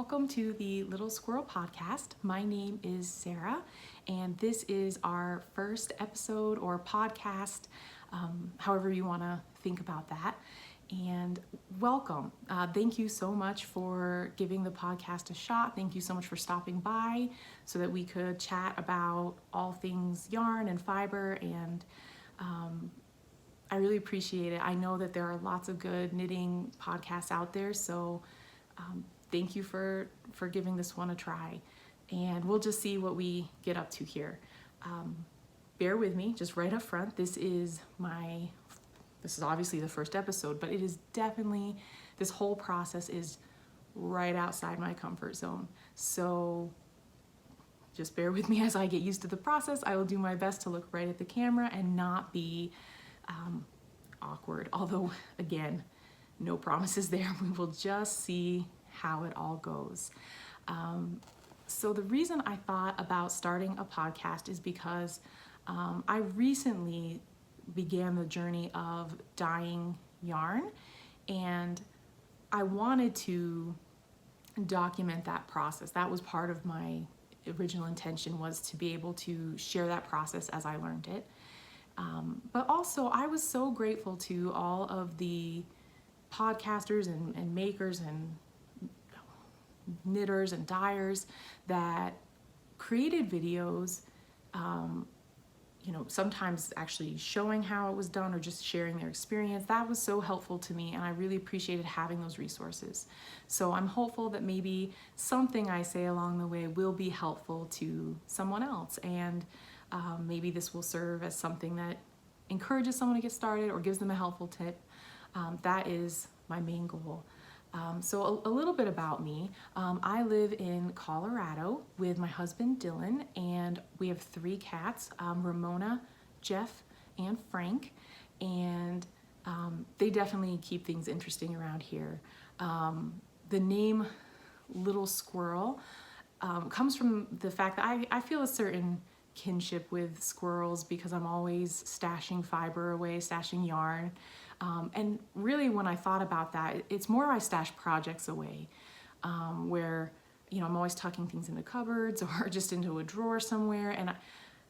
welcome to the Little Squirrel Podcast. My name is Sarah, and this is our first episode or podcast, however you want to think about that. And welcome. Thank you so much for giving the podcast a shot. Thank you so much for stopping by so that we could chat about all things yarn and fiber, and I really appreciate it. I know that there are lots of good knitting podcasts out there, so thank you for giving this one a try, and we'll just see what we get up to here. Bear with me, just right up front. This is obviously the first episode, but it is definitely, this whole process is right outside my comfort zone. So just bear with me as I get used to the process. I will do my best to look right at the camera and not be awkward. Although, again, no promises there. We will just see how it all goes. So the reason I thought about starting a podcast is because I recently began the journey of dyeing yarn, and I wanted to document that process. That was part of my original intention, was to be able to share that process as I learned it. But also, I was so grateful to all of the podcasters and makers and knitters and dyers that created videos, sometimes actually showing how it was done or just sharing their experience. That was so helpful to me, and I really appreciated having those resources. So I'm hopeful that maybe something I say along the way will be helpful to someone else, and maybe this will serve as something that encourages someone to get started or gives them a helpful tip. That is my main goal. So a little bit about me. I live in Colorado with my husband Dylan, and we have 3 cats, Ramona, Jeff, and Frank, and they definitely keep things interesting around here. The name Little Squirrel comes from the fact that I feel a certain kinship with squirrels because I'm always stashing fiber away, stashing yarn. And really, when I thought about that, it's more I stash projects away, where, I'm always tucking things into cupboards or just into a drawer somewhere. And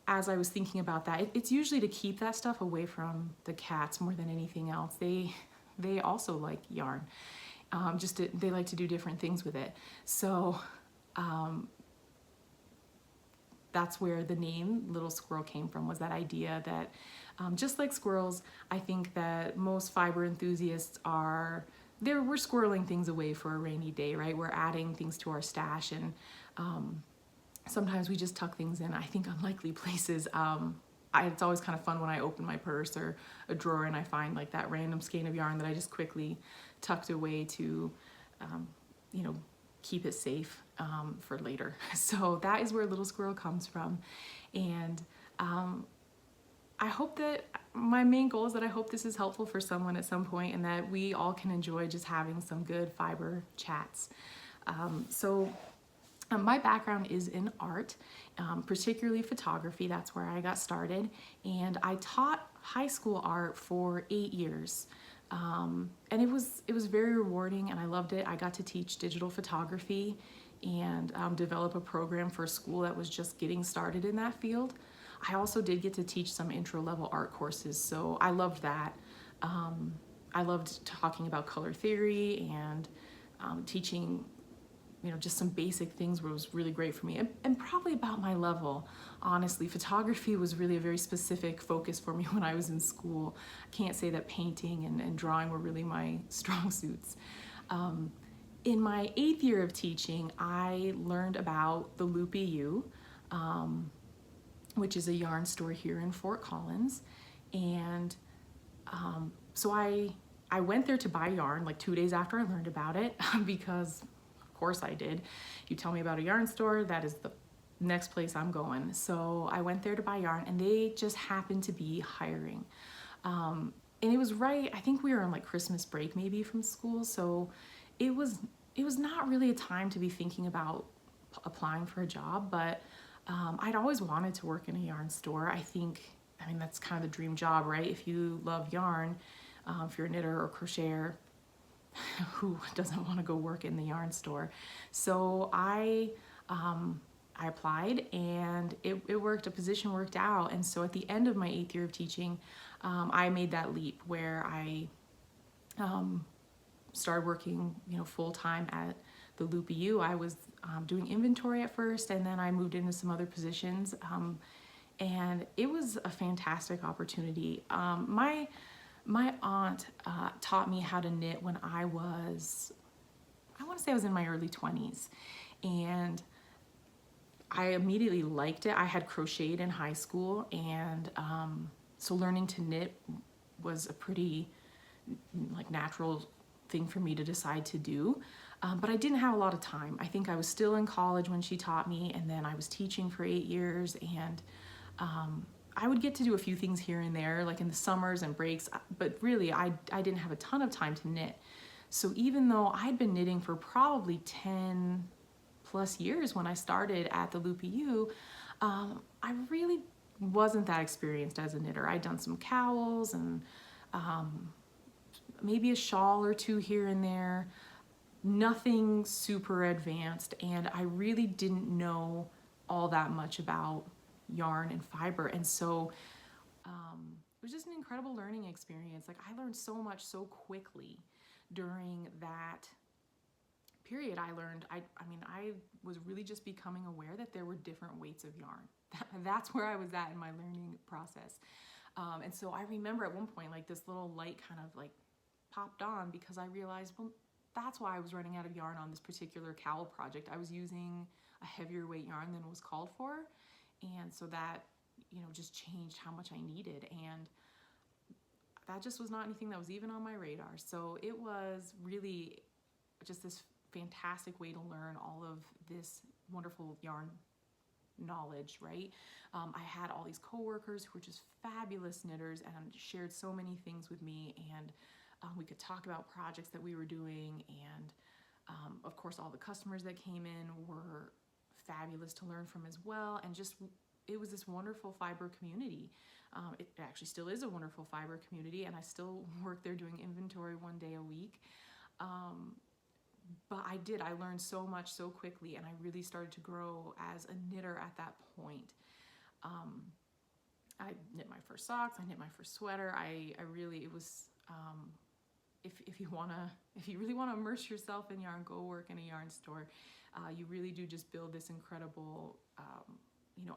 as I was thinking about that, it's usually to keep that stuff away from the cats more than anything else. They also like yarn. They like to do different things with it. So that's where the name Little Squirrel came from, was that idea that just like squirrels, I think that most fiber enthusiasts we're squirreling things away for a rainy day, right? We're adding things to our stash, and sometimes we just tuck things in, I think, unlikely places. It's always kind of fun when I open my purse or a drawer and I find like that random skein of yarn that I just quickly tucked away to, keep it safe for later. So that is where Little Squirrel comes from. And I hope that my main goal is that I hope this is helpful for someone at some point, and that we all can enjoy just having some good fiber chats. My background is in art, particularly photography. That's where I got started, and I taught high school art for 8 years. And it was very rewarding, and I loved it. I got to teach digital photography and develop a program for a school that was just getting started in that field. I also did get to teach some intro-level art courses, so I loved that. I loved talking about color theory and teaching, just some basic things was really great for me, and probably about my level. Honestly, photography was really a very specific focus for me when I was in school. I can't say that painting and drawing were really my strong suits. In my 8th year of teaching, I learned about the Loopy U, which is a yarn store here in Fort Collins. And so I went there to buy yarn like 2 days after I learned about it, because of course I did. You tell me about a yarn store, that is the next place I'm going. So I went there to buy yarn, and they just happened to be hiring. And it was right, I think we were on like Christmas break maybe from school, so it was not really a time to be thinking about applying for a job, but I'd always wanted to work in a yarn store. I mean, that's kind of the dream job, right? If you love yarn, if you're a knitter or crocheter, who doesn't want to go work in the yarn store? So I applied, and it worked. A position worked out. And so at the end of my 8th year of teaching, I made that leap where I started working, full time at the Loop EU. I was doing inventory at first, and then I moved into some other positions. And it was a fantastic opportunity. My aunt taught me how to knit when I want to say I was in my early 20s. And I immediately liked it. I had crocheted in high school, and so learning to knit was a pretty natural thing for me to decide to do. But I didn't have a lot of time. I think I was still in college when she taught me, and then I was teaching for 8 years, and I would get to do a few things here and there, like in the summers and breaks, but really I didn't have a ton of time to knit. So even though I'd been knitting for probably 10 plus years when I started at the Loop EU, I really wasn't that experienced as a knitter. I'd done some cowls and maybe a shawl or two here and there, nothing super advanced, and I really didn't know all that much about yarn and fiber. And so it was just an incredible learning experience. I learned so much so quickly during that period. I was really just becoming aware that there were different weights of yarn. That's where I was at in my learning process. And so I remember at one point, this little light kind of popped on, because I realized, well, that's why I was running out of yarn on this particular cowl project. I was using a heavier weight yarn than was called for. And so that, just changed how much I needed. And that just was not anything that was even on my radar. So it was really just this fantastic way to learn all of this wonderful yarn knowledge, right? I had all these coworkers who were just fabulous knitters and shared so many things with me. And we could talk about projects that we were doing. And of course, all the customers that came in were fabulous to learn from as well. And just, it was this wonderful fiber community. It actually still is a wonderful fiber community, and I still work there doing inventory 1 day a week. But I learned so much so quickly, and I really started to grow as a knitter at that point. I knit my first socks, I knit my first sweater. It was, if you really wanna immerse yourself in yarn, go work in a yarn store. You really do just build this incredible,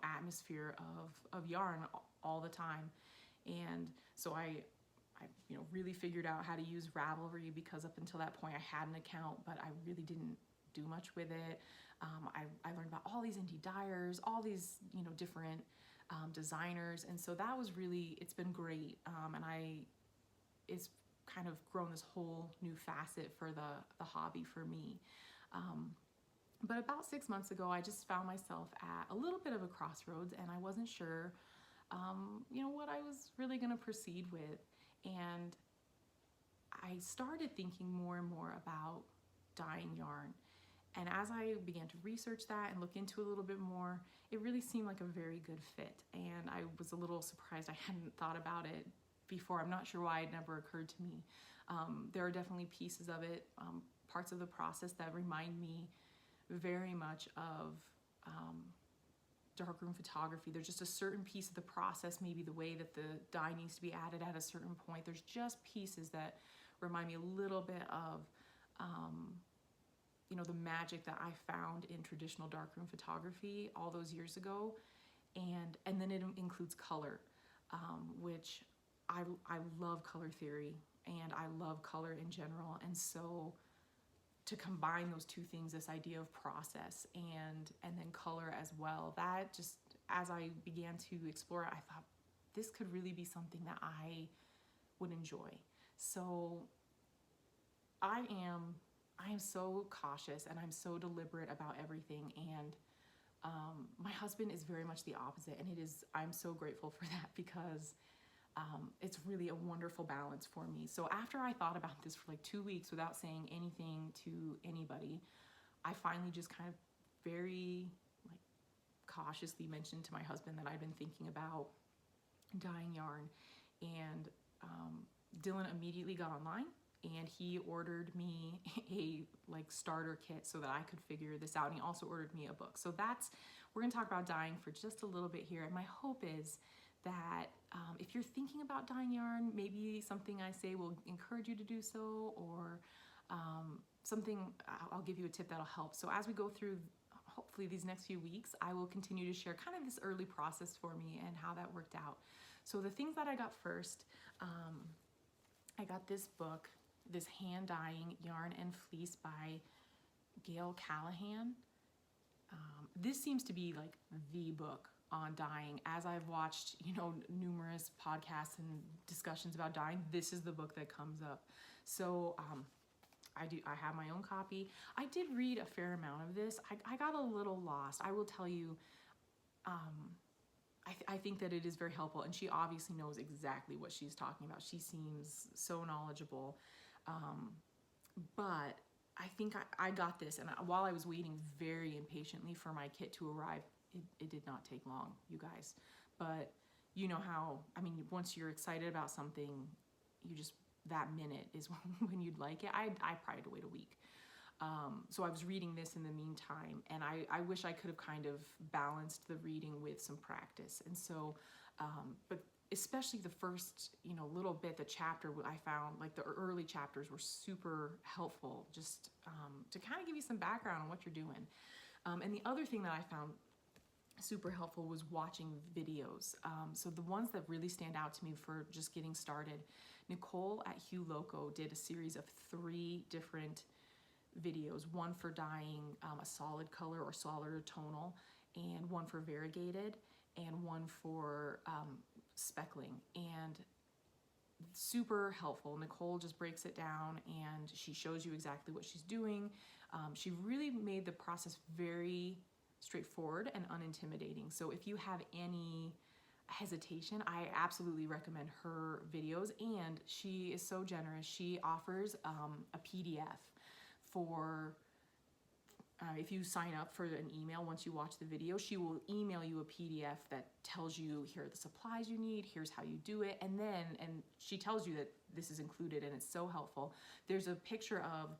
atmosphere of yarn all the time. And so I really figured out how to use Ravelry, because up until that point I had an account, but I really didn't do much with it. I learned about all these indie dyers, all these, different designers. And so that was really, it's been great. And it's kind of grown this whole new facet for the hobby for me. But about 6 months ago, I just found myself at a little bit of a crossroads, and I wasn't sure, what I was really going to proceed with. And I started thinking more and more about dyeing yarn. And as I began to research that and look into it a little bit more, it really seemed like a very good fit. And I was a little surprised I hadn't thought about it before. I'm not sure why it never occurred to me. There are definitely pieces of it, parts of the process that remind me very much of darkroom photography. There's just a certain piece of the process, maybe the way that the dye needs to be added at a certain point. There's just pieces that remind me a little bit of the magic that I found in traditional darkroom photography all those years ago. And then it includes color, which I love color theory, and I love color in general. And so to combine those two things, this idea of process and then color as well, that just, as I began to explore it, I thought this could really be something that I would enjoy. So I am so cautious, and I'm so deliberate about everything. And my husband is very much the opposite, and I'm so grateful for that, because it's really a wonderful balance for me. So after I thought about this for 2 weeks without saying anything to anybody, I finally just kind of very cautiously mentioned to my husband that I'd been thinking about dyeing yarn. And Dylan immediately got online and he ordered me a like starter kit so that I could figure this out. And he also ordered me a book. So we're gonna talk about dyeing for just a little bit here. And my hope is that if you're thinking about dyeing yarn, maybe something I say will encourage you to do so, or something, I'll give you a tip that'll help. So as we go through, hopefully these next few weeks, I will continue to share kind of this early process for me and how that worked out. So the things that I got first, I got this book, this Hand Dyeing Yarn and Fleece by Gail Callahan. This seems to be like the book on dyeing. As I've watched, numerous podcasts and discussions about dyeing, this is the book that comes up. So I have my own copy. I did read a fair amount of this. I got a little lost. I will tell you, I think that it is very helpful, and she obviously knows exactly what she's talking about. She seems so knowledgeable, but I think I got this, and while I was waiting very impatiently for my kit to arrive, it did not take long, you guys. But you know how, once you're excited about something, that minute is when you'd like it. I probably had to wait a week. So I was reading this in the meantime, and I wish I could have kind of balanced the reading with some practice. And so, but especially the first, little bit, the chapter, I found like the early chapters were super helpful, just to kind of give you some background on what you're doing. And the other thing that I found super helpful was watching videos. So the ones that really stand out to me for just getting started, Nicole at Hugh Loco did a series of 3 different videos, one for dyeing a solid color or solid or tonal, and one for variegated, and one for speckling. And super helpful. Nicole just breaks it down and she shows you exactly what she's doing. She really made the process very straightforward and unintimidating. So if you have any hesitation, I absolutely recommend her videos. And she is so generous. She offers a PDF for if you sign up for an email. Once you watch the video, she will email you a PDF that tells you, here are the supplies you need, here's how you do it, and she tells you that this is included, and it's so helpful. There's a picture of,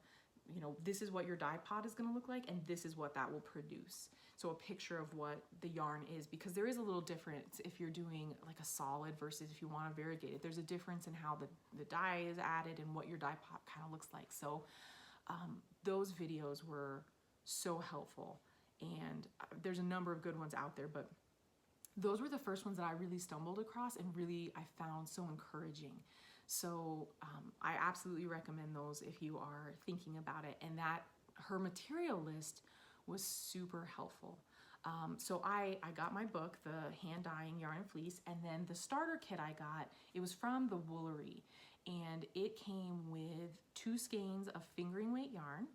this is what your dye pot is going to look like, and this is what that will produce. So a picture of what the yarn is, because there is a little difference if you're doing like a solid versus if you want to variegate it. There's a difference in how the dye is added and what your dye pot kind of looks like. So those videos were so helpful, and there's a number of good ones out there, but those were the first ones that I really stumbled across and really I found so encouraging. So I absolutely recommend those if you are thinking about it. And that her material list was super helpful. So I got my book, the Hand Dyeing Yarn and Fleece, and then the starter kit I got, it was from the Woolery, and it came with 2 skeins of fingering weight yarn,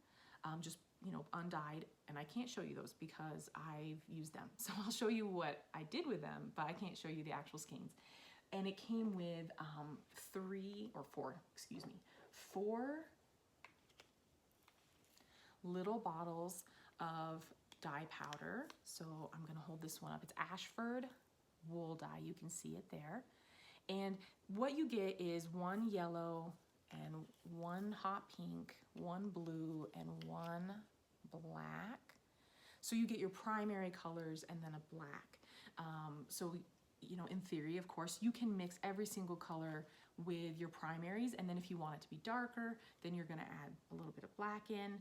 just undyed, and I can't show you those because I've used them. So I'll show you what I did with them, but I can't show you the actual skeins. And it came with 4 little bottles of dye powder. So I'm gonna hold this one up. It's Ashford wool dye. You can see it there. And what you get is 1 yellow and 1 hot pink, 1 blue, and 1 black. So you get your primary colors and then a black. So in theory, of course, you can mix every single color with your primaries, and then if you want it to be darker, then you're gonna add a little bit of black in.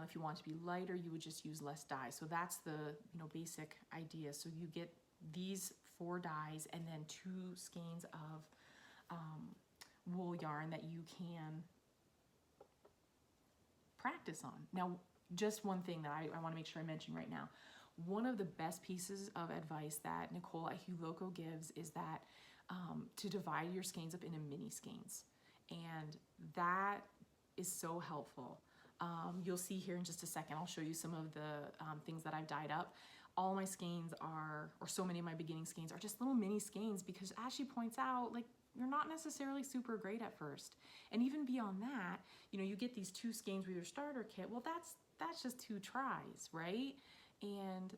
If you want it to be lighter, you would just use less dye. So that's the basic idea. So you get these 4 dyes and then 2 skeins of wool yarn that you can practice on. Now, just one thing that I want to make sure I mention right now. One of the best pieces of advice that Nicole at Hugh Loco gives is that to divide your skeins up into mini skeins. And that is so helpful. You'll see here in just a second, I'll show you some of the things that I've dyed up. All my skeins are, or so many of my beginning skeins are just little mini skeins because, as she points out, like, you're not necessarily super great at first. And even beyond that, you get these 2 skeins with your starter kit. Well, that's just 2 tries, right? And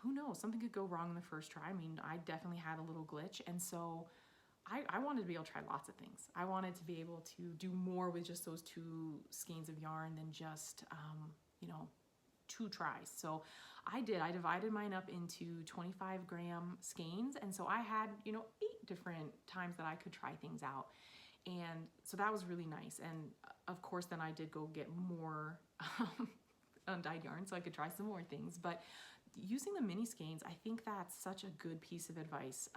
who knows, something could go wrong in the first try. I definitely had a little glitch. And so I wanted to be able to try lots of things. I wanted to be able to do more with just those 2 skeins of yarn than just, 2 tries. So I divided mine up into 25-gram skeins. And so I had, 8 different times that I could try things out. And so that was really nice. And of course, then I did go get more undyed yarn so I could try some more things. But using the mini skeins, I think that's such a good piece of advice.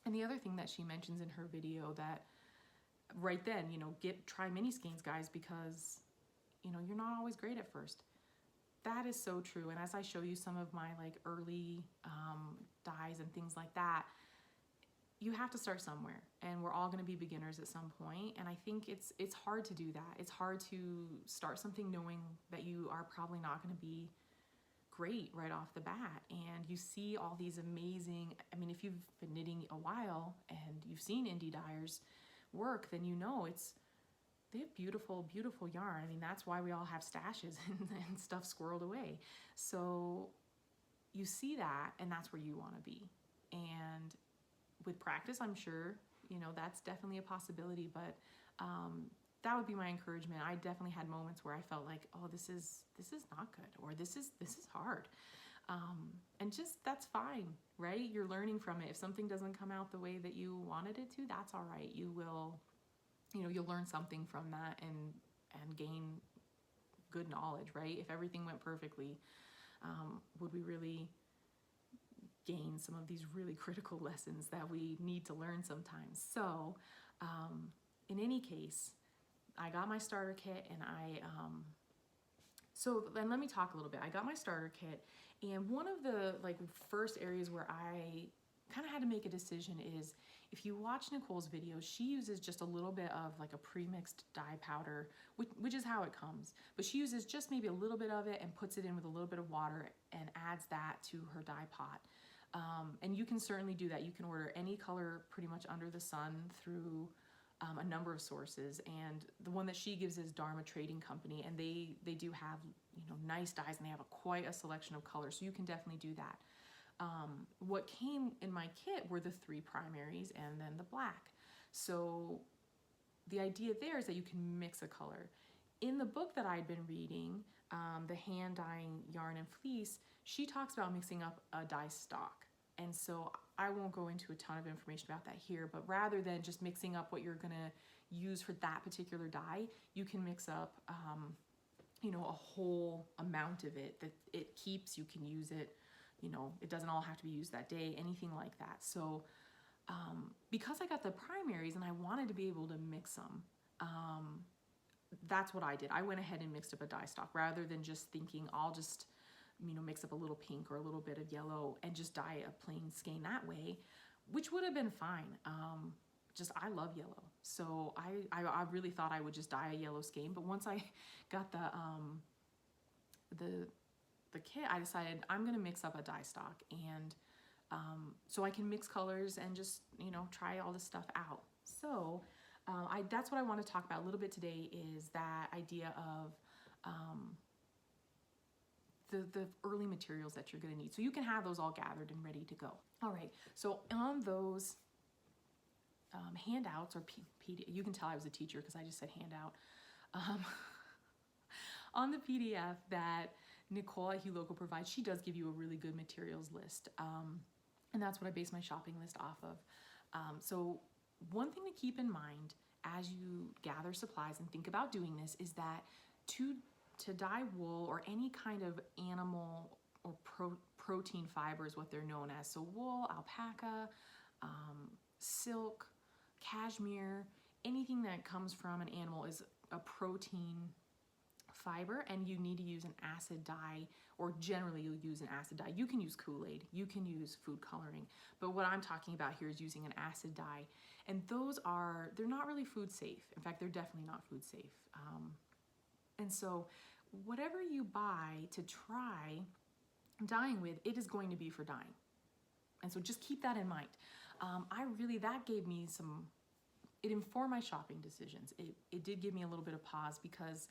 And the other thing that she mentions in her video that right then, try mini skeins, guys, because, you're not always great at first. That is so true. And as I show you some of my like early dyes and things like that, you have to start somewhere, and we're all going to be beginners at some point. And I think it's hard to do that. It's hard to start something knowing that you are probably not going to be great right off the bat. And you see all these amazing, if you've been knitting a while and you've seen indie dyers work, then they have beautiful, beautiful yarn. That's why we all have stashes and stuff squirreled away. So you see that, and that's where you want to be. And with practice, I'm sure, that's definitely a possibility, but that would be my encouragement. I definitely had moments where I felt like, oh, this is not good, or this is hard. And just, that's fine, right? You're learning from it. If something doesn't come out the way that you wanted it to, that's all right. You will, you'll learn something from that and gain good knowledge, right? If everything went perfectly, would we really gain some of these really critical lessons that we need to learn sometimes? So in any case, I got my starter kit, and so then let me talk a little bit. I got my starter kit, and one of the first areas where I kind of had to make a decision is, if you watch Nicole's videos, she uses just a little bit of a pre-mixed dye powder, which is how it comes, but she uses just maybe a little bit of it and puts it in with a little bit of water and adds that to her dye pot. And you can certainly do that. You can order any color pretty much under the sun through a number of sources, and the one that she gives is Dharma Trading Company, and they do have nice dyes, and they have quite a selection of colors, so you can definitely do that. What came in my kit were the 3 primaries and then the black. So the idea there is that you can mix a color. In the book that I'd been reading, the Hand Dyeing Yarn and Fleece, she talks about mixing up a dye stock. And so I won't go into a ton of information about that here, but rather than just mixing up what you're gonna use for that particular dye, you can mix up a whole amount of it that it keeps. You can use it, it doesn't all have to be used that day, anything like that. So because I got the primaries and I wanted to be able to mix them, that's what I did. I went ahead and mixed up a dye stock rather than just thinking I'll just mix up a little pink or a little bit of yellow and just dye a plain skein that way, which would have been fine. I love yellow, so I really thought I would just dye a yellow skein. But once I got the kit, I decided I'm gonna mix up a dye stock, and so I can mix colors and just try all this stuff out. So that's what I want to talk about a little bit today, is that idea of the early materials that you're going to need, so you can have those all gathered and ready to go. All right, so on those handouts, or PDF, you can tell I was a teacher because I just said handout. On the PDF that Nicole at HuLocal provides, she does give you a really good materials list, and that's what I base my shopping list off of. So one thing to keep in mind as you gather supplies and think about doing this is that to dye wool, or any kind of animal or protein fiber is what they're known as. So wool, alpaca, silk, cashmere, anything that comes from an animal is a protein fiber, and you need to use an acid dye, or generally you'll use an acid dye. You can use Kool-Aid, you can use food coloring, but what I'm talking about here is using an acid dye, and they're not really food safe. In fact, they're definitely not food safe. And so whatever you buy to try dyeing with, it is going to be for dyeing. And so just keep that in mind. That gave me it informed my shopping decisions. It did give me a little bit of pause, because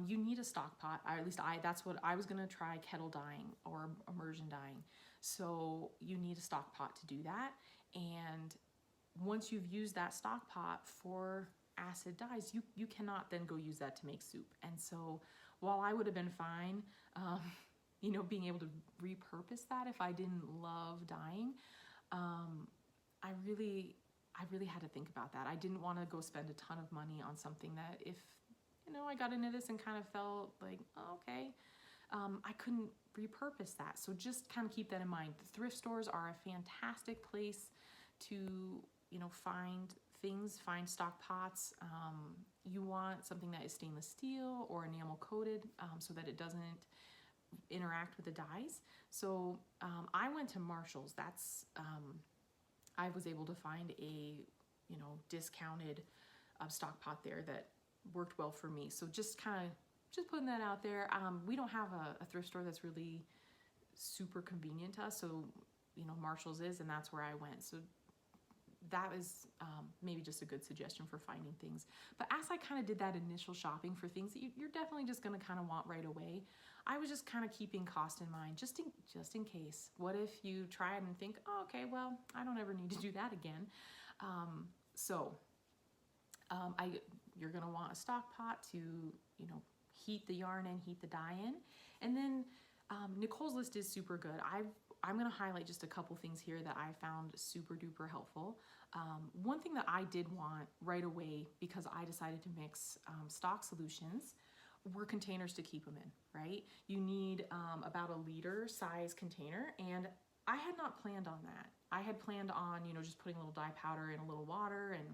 you need a stock pot, or at least that's what I was gonna try, kettle dyeing or immersion dyeing. So you need a stock pot to do that. And once you've used that stock pot for acid dyes, you cannot then go use that to make soup. And so while I would have been fine, being able to repurpose that if I didn't love dyeing, I really had to think about that. I didn't want to go spend a ton of money on something that if, I got into this and kind of felt like, oh, okay, I couldn't repurpose that. So just kind of keep that in mind. The thrift stores are a fantastic place to, find things, find stock pots. You want something that is stainless steel or enamel coated so that it doesn't interact with the dyes. So I went to Marshall's. That's I was able to find a discounted stock pot there that worked well for me. So just putting that out there. We don't have a thrift store that's really super convenient to us, so Marshall's is, and that's where I went. So that is maybe just a good suggestion for finding things. But as I kind of did that initial shopping for things that you're definitely just going to kind of want right away, I was just kind of keeping cost in mind, just in case. What if you try it and think, oh, okay, well, I don't ever need to do that again. You're going to want a stock pot to, heat the yarn in, heat the dye in. And then Nicole's list is super good. I'm going to highlight just a couple things here that I found super duper helpful. One thing that I did want right away, because I decided to mix stock solutions, were containers to keep them in, right? You need about a liter size container, and I had not planned on that. I had planned on, just putting a little dye powder in a little water and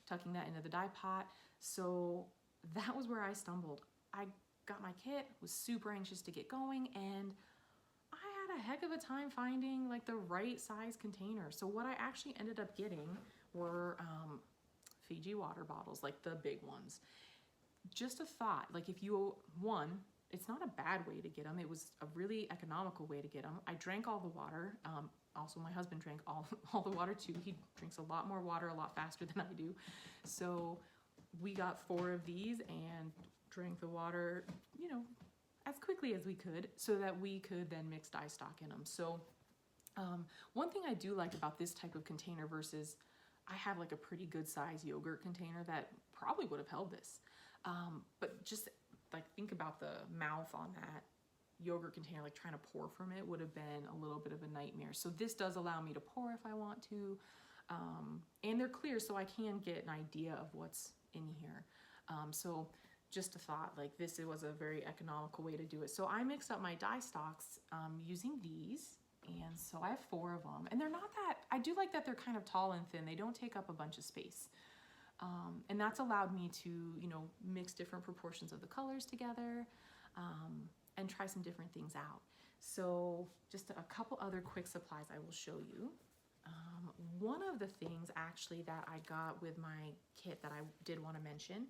tucking that into the dye pot. So that was where I stumbled. I got my kit, was super anxious to get going, and I had a heck of a time finding like the right size container. So what I actually ended up getting were Fiji water bottles, like the big ones. Just a thought, like it's not a bad way to get them. It was a really economical way to get them. I drank all the water. Also, my husband drank all the water too. He drinks a lot more water a lot faster than I do. So we got 4 of these and drank the water, as quickly as we could so that we could then mix dye stock in them. So one thing I do like about this type of container versus I have like a pretty good size yogurt container that probably would have held this. But just like think about the mouth on that yogurt container, like trying to pour from it would have been a little bit of a nightmare. So this does allow me to pour if I want to. And they're clear so I can get an idea of what's in here. So just a thought, like this was a very economical way to do it. So I mixed up my dye stocks using these. And so I have 4 of them, and they're not that, I do like that they're kind of tall and thin. They don't take up a bunch of space. And that's allowed me to, mix different proportions of the colors together and try some different things out. So just a couple other quick supplies I will show you. One of the things actually that I got with my kit that I did want to mention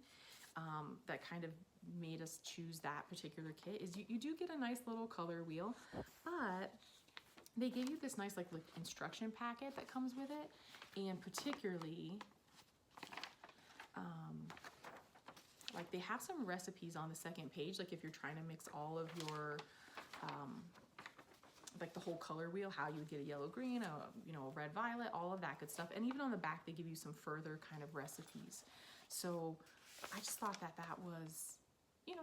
that kind of made us choose that particular kit is you do get a nice little color wheel, but they gave you this nice like instruction packet that comes with it, and particularly like they have some recipes on the second page, like if you're trying to mix all of your like the whole color wheel, how you would get a yellow green, a red violet, all of that good stuff. And even on the back they give you some further kind of recipes. So I just thought that was,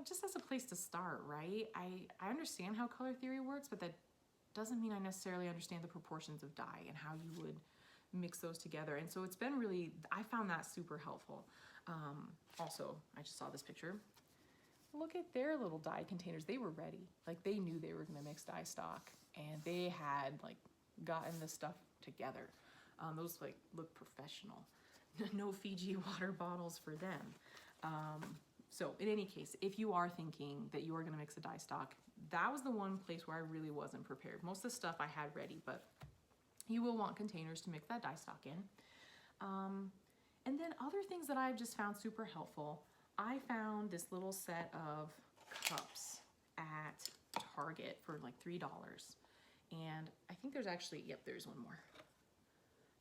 just as a place to start, right? I understand how color theory works, but that doesn't mean I necessarily understand the proportions of dye and how you would mix those together. And so it's been really, I found that super helpful. Also, I just saw this picture. Look at their little dye containers. They were ready. Like they knew they were gonna mix dye stock, and they had like gotten this stuff together. Those like look professional. No Fiji water bottles for them. So in any case, if you are thinking that you are gonna mix a dye stock, that was the one place where I really wasn't prepared. Most of the stuff I had ready, but you will want containers to mix that dye stock in. And then other things that I've just found super helpful. I found this little set of cups at Target for like $3. And I think there's actually, yep, there's one more.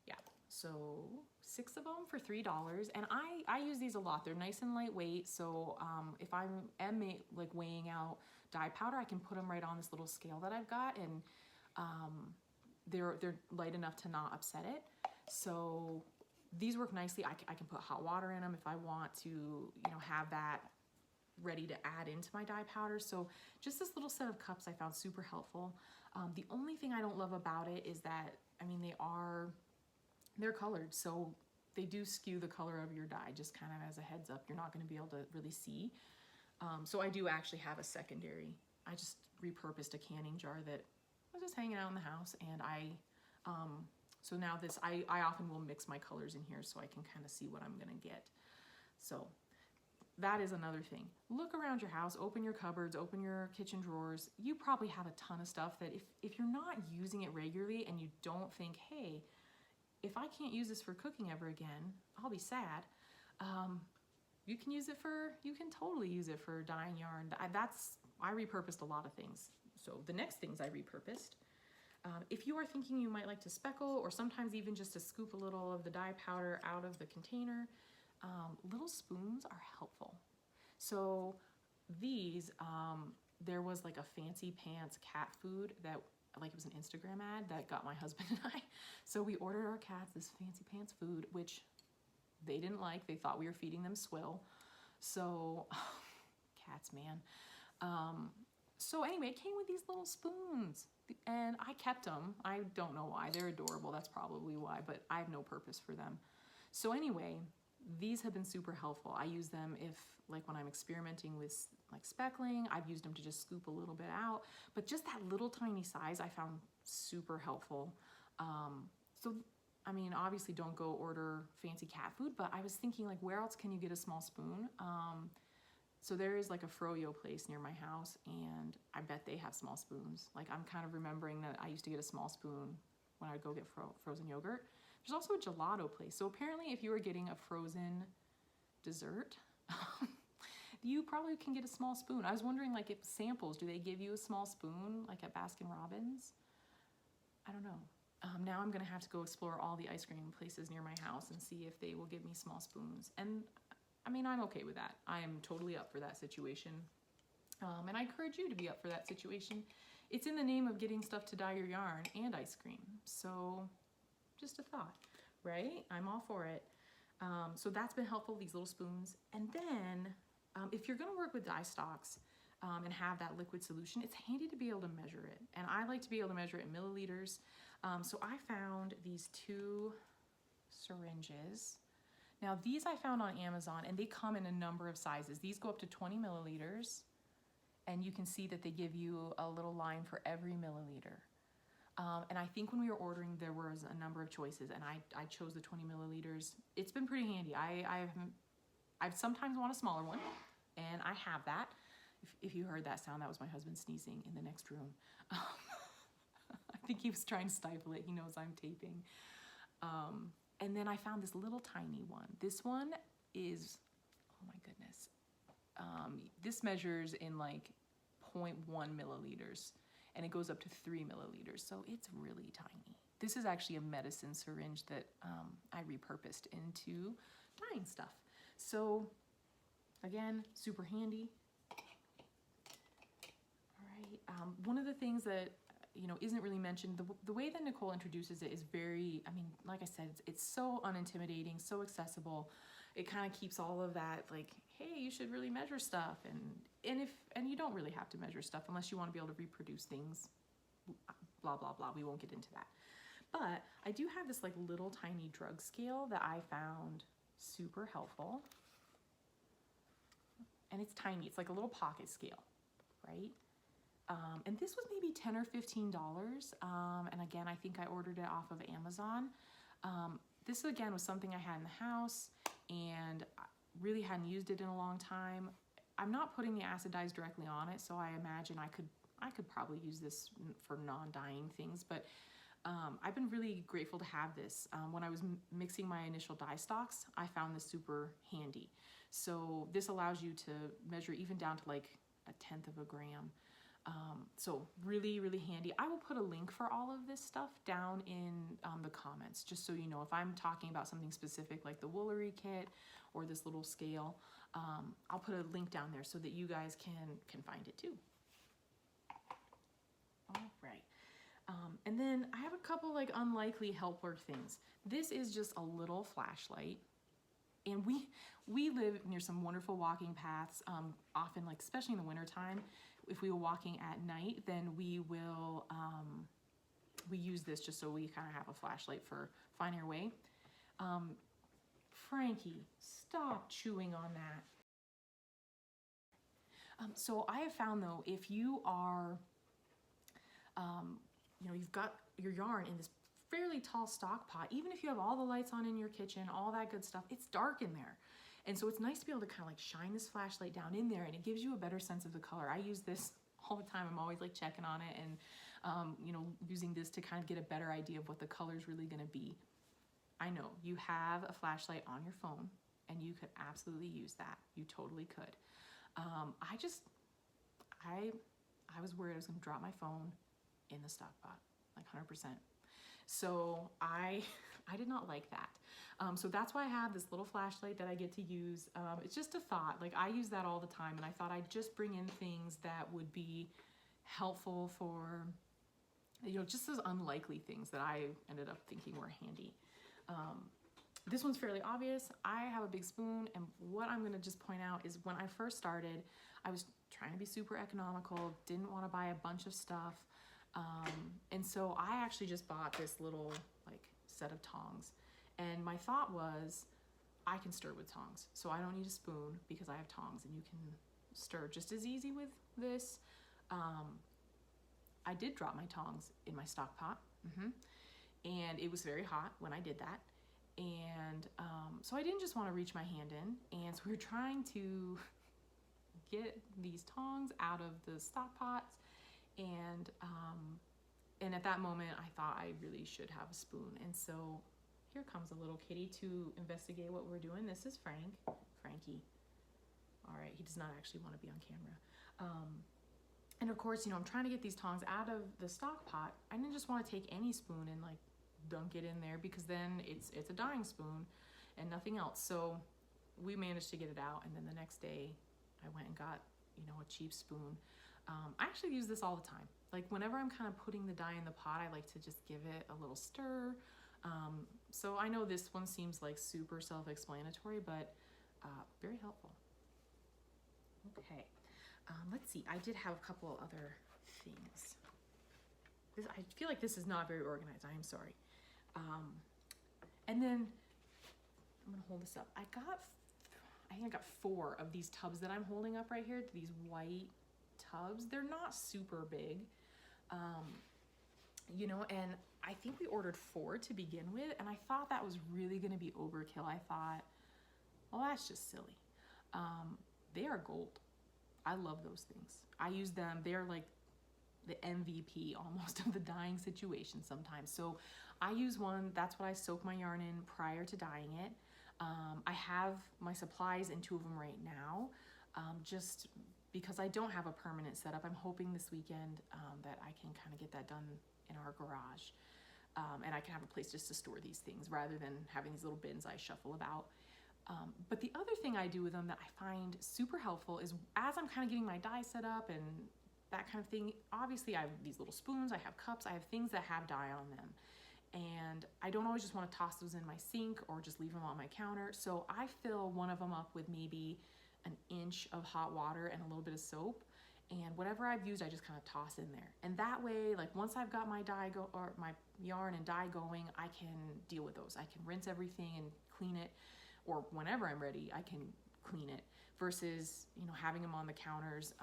Yeah, so 6 of them for $3. And I use these a lot. They're nice and lightweight. So if I am like weighing out dye powder, I can put them right on this little scale that I've got, and they're light enough to not upset it. So These work nicely. I can put hot water in them if I want to, have that ready to add into my dye powder. So just this little set of cups I found super helpful. The only thing I don't love about it is that, they're colored. So they do skew the color of your dye, just kind of as a heads up. You're not going to be able to really see. So I do actually have a secondary. I just repurposed a canning jar that was just hanging out in the house, and so now this, I often will mix my colors in here so I can kind of see what I'm gonna get. So that is another thing. Look around your house, open your cupboards, open your kitchen drawers. You probably have a ton of stuff that if you're not using it regularly and you don't think, hey, if I can't use this for cooking ever again, I'll be sad. You can totally use it for dyeing yarn. I repurposed a lot of things. So the next things I repurposed, if you are thinking you might like to speckle, or sometimes even just to scoop a little of the dye powder out of the container, little spoons are helpful. So these, there was like a fancy pants cat food that, like, it was an Instagram ad that got my husband and I. So we ordered our cats this fancy pants food, which they didn't like. They thought we were feeding them swill. So, cats, man. So anyway, it came with these little spoons, and I kept them. I don't know why. They're adorable. That's probably why, but I have no purpose for them. So anyway, these have been super helpful. I use them when I'm experimenting with like speckling. I've used them to just scoop a little bit out, but just that little tiny size I found super helpful. Obviously don't go order fancy cat food, but I was thinking, like, where else can you get a small spoon? So there is like a froyo place near my house, and I bet they have small spoons. Like, I'm kind of remembering that I used to get a small spoon when I'd go get frozen yogurt. There's also a gelato place. So apparently if you were getting a frozen dessert, you probably can get a small spoon. I was wondering, like, if samples, do they give you a small spoon like at Baskin Robbins? I don't know. Now I'm gonna have to go explore all the ice cream places near my house and see if they will give me small spoons. And I'm okay with that. I am totally up for that situation. And I encourage you to be up for that situation. It's in the name of getting stuff to dye your yarn and ice cream. So just a thought, right? I'm all for it. So that's been helpful, these little spoons. And then if you're gonna work with dye stocks and have that liquid solution, it's handy to be able to measure it. And I like to be able to measure it in milliliters. So I found these 2 syringes. Now these I found on Amazon, and they come in a number of sizes. These go up to 20 milliliters, and you can see that they give you a little line for every milliliter. And I think when we were ordering, there was a number of choices, and I chose the 20 milliliters. It's been pretty handy. I sometimes want a smaller one, and I have that. If you heard that sound, that was my husband sneezing in the next room. I think he was trying to stifle it. He knows I'm taping. And then I found this little tiny one. This one is, oh my goodness. This measures in like 0.1 milliliters, and it goes up to 3 milliliters. So it's really tiny. This is actually a medicine syringe that I repurposed into dyeing stuff. So again, super handy. All right. One of the things that isn't really mentioned, the way that Nicole introduces it is very, like I said, it's so unintimidating, so accessible. It kind of keeps all of that, like, hey, you should really measure stuff, and you don't really have to measure stuff unless you want to be able to reproduce things, blah blah blah. We won't get into that. But I do have this like little tiny drug scale that I found super helpful, and it's tiny. It's like a little pocket scale, right? And this was maybe $10 or $15. And again, I think I ordered it off of Amazon. This again was something I had in the house, and I really hadn't used it in a long time. I'm not putting the acid dyes directly on it, so I imagine I could probably use this for non-dyeing things, but I've been really grateful to have this. When I was mixing my initial dye stocks, I found this super handy. So this allows you to measure even down to like 1/10 of a gram. So really, really handy. I will put a link for all of this stuff down in the comments, just so you know, if I'm talking about something specific like the Woolery kit or this little scale, I'll put a link down there so that you guys can find it too. All right. And then I have a couple like unlikely helper things. This is just a little flashlight. And we live near some wonderful walking paths. Often, like especially in the wintertime, if we were walking at night, then we will we use this just so we kind of have a flashlight for finding our way. Frankie, stop chewing on that. So I have found though, if you are, you've got your yarn in this fairly tall stock pot, even if you have all the lights on in your kitchen, all that good stuff, it's dark in there. And so it's nice to be able to kind of like shine this flashlight down in there, and it gives you a better sense of the color. I use this all the time. I'm always like checking on it and, using this to kind of get a better idea of what the color is really going to be. I know you have a flashlight on your phone and you could absolutely use that. You totally could. I was worried I was going to drop my phone in the stock pot, like 100%. So I did not like that. So that's why I have this little flashlight that I get to use. It's just a thought, like I use that all the time, and I thought I'd just bring in things that would be helpful for, just those unlikely things that I ended up thinking were handy. This one's fairly obvious. I have a big spoon, and what I'm gonna just point out is when I first started, I was trying to be super economical, didn't want to buy a bunch of stuff. And so I actually just bought this little like set of tongs, and my thought was I can stir with tongs, so I don't need a spoon because I have tongs, and you can stir just as easy with this. I did drop my tongs in my stock pot, and it was very hot when I did that. And so I didn't just want to reach my hand in, and so we were trying to get these tongs out of the stock pots, and at that moment I thought I really should have a spoon. And so here comes a little kitty to investigate what we're doing. This is Frankie. All right, he does not actually want to be on camera. And of course, I'm trying to get these tongs out of the stock pot. I didn't just want to take any spoon and like dunk it in there, because then it's a dyeing spoon and nothing else. So we managed to get it out, and then the next day I went and got a cheap spoon. I actually use this all the time. Like whenever I'm kind of putting the dye in the pot, I like to just give it a little stir. So I know this one seems like super self-explanatory, but very helpful. Okay, let's see. I did have a couple other things. I feel like this is not very organized. I am sorry. And then I'm gonna hold this up. I think I got 4 of these tubs that I'm holding up right here. These white tubs. They're not super big, and I think we ordered 4 to begin with, and I thought that was really gonna be overkill. I thought, well, that's just silly. They are gold. I love those things. I use them. They're like the MVP almost of the dyeing situation sometimes. So I use one, that's what I soak my yarn in prior to dyeing it. I have my supplies in 2 of them right now, just because I don't have a permanent setup. I'm hoping this weekend that I can kind of get that done in our garage, and I can have a place just to store these things rather than having these little bins I shuffle about. But the other thing I do with them that I find super helpful is as I'm kind of getting my dye set up and that kind of thing, obviously I have these little spoons, I have cups, I have things that have dye on them. And I don't always just want to toss those in my sink or just leave them on my counter. So I fill one of them up with maybe an inch of hot water and a little bit of soap. And whatever I've used, I just kind of toss in there. And that way, like once I've got my my yarn and dye going, I can deal with those. I can rinse everything and clean it, or whenever I'm ready, I can clean it versus, having them on the counters.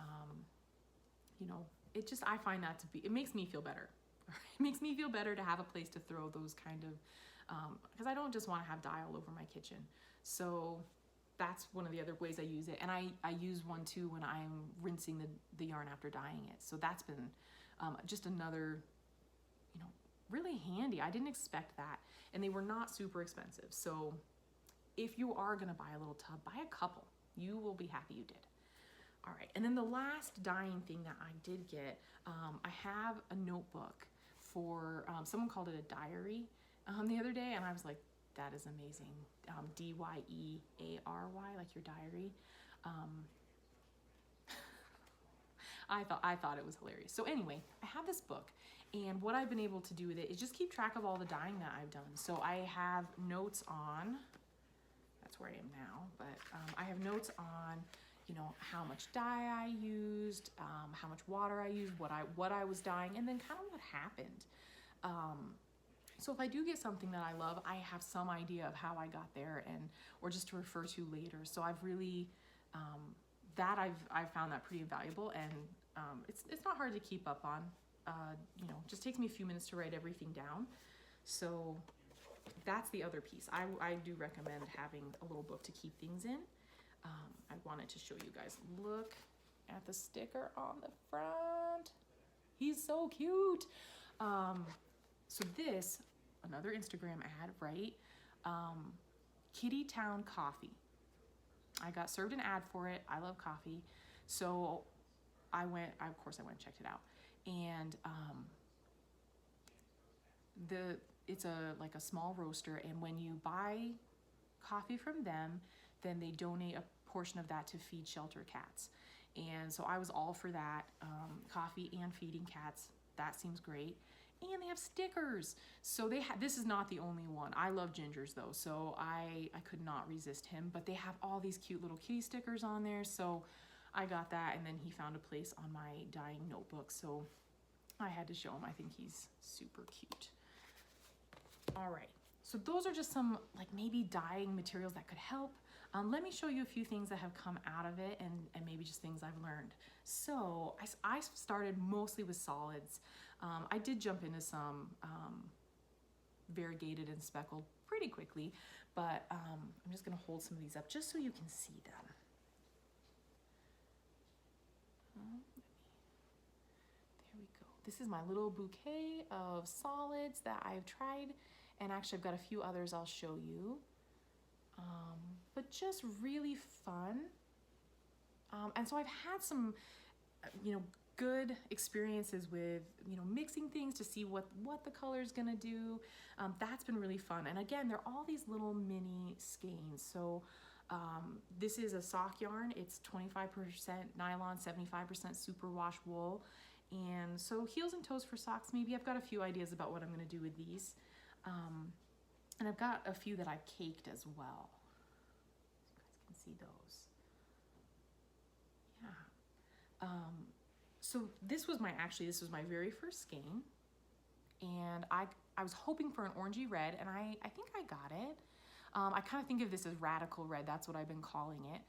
I find that it makes me feel better. It makes me feel better to have a place to throw those kind of, because I don't just want to have dye all over my kitchen. So that's one of the other ways I use it. And I use one too when I'm rinsing the yarn after dyeing it. So that's been just another, really handy. I didn't expect that. And they were not super expensive. So if you are going to buy a little tub, buy a couple. You will be happy you did. All right, and then the last dyeing thing that I did get, I have a notebook for, someone called it a diary the other day, and I was like, that is amazing. Dyeary, like your diary. I thought it was hilarious. So anyway, I have this book, and what I've been able to do with it is just keep track of all the dyeing that I've done. So I have notes on, that's where I am now, but I have notes on, you know, how much dye I used, how much water I used, what I was dyeing, and then kind of what happened. So if I do get something that I love, I have some idea of how I got there, or just to refer to later. So I've really, I've found that pretty valuable, and it's not hard to keep up on. You know, just takes me a few minutes to write everything down. So that's the other piece. I do recommend having a little book to keep things in. I wanted to show you guys. Look at the sticker on the front. He's so cute. So this, another Instagram ad, right? Kitty Town Coffee. I got served an ad for it. I love coffee. So of course I went and checked it out. And it's like a small roaster, and when you buy coffee from them, then they donate a portion of that to feed shelter cats. And so I was all for that, coffee and feeding cats. That seems great. And they have stickers. So this is not the only one. I love Ginger's though, so I could not resist him. But they have all these cute little kitty stickers on there. So I got that, and then he found a place on my dyeing notebook. So I had to show him. I think he's super cute. All right. So those are just some like maybe dyeing materials that could help. Let me show you a few things that have come out of it, and maybe just things I've learned. So I started mostly with solids. I did jump into some variegated and speckled pretty quickly, but I'm just gonna hold some of these up just so you can see them. There we go. This is my little bouquet of solids that I've tried, and actually I've got a few others I'll show you. But just really fun. And so I've had some, you know, good experiences with, you know, mixing things to see what the color is gonna do. That's been really fun. And again, they're all these little mini skeins. So this is a sock yarn. It's 25% nylon, 75% superwash wool. And so heels and toes for socks, maybe. I've got a few ideas about what I'm gonna do with these. And I've got a few that I've caked as well. You guys can see those. Yeah. So this was my very first skein. And I was hoping for an orangey red, and I think I got it. I kind of think of this as radical red. That's what I've been calling it.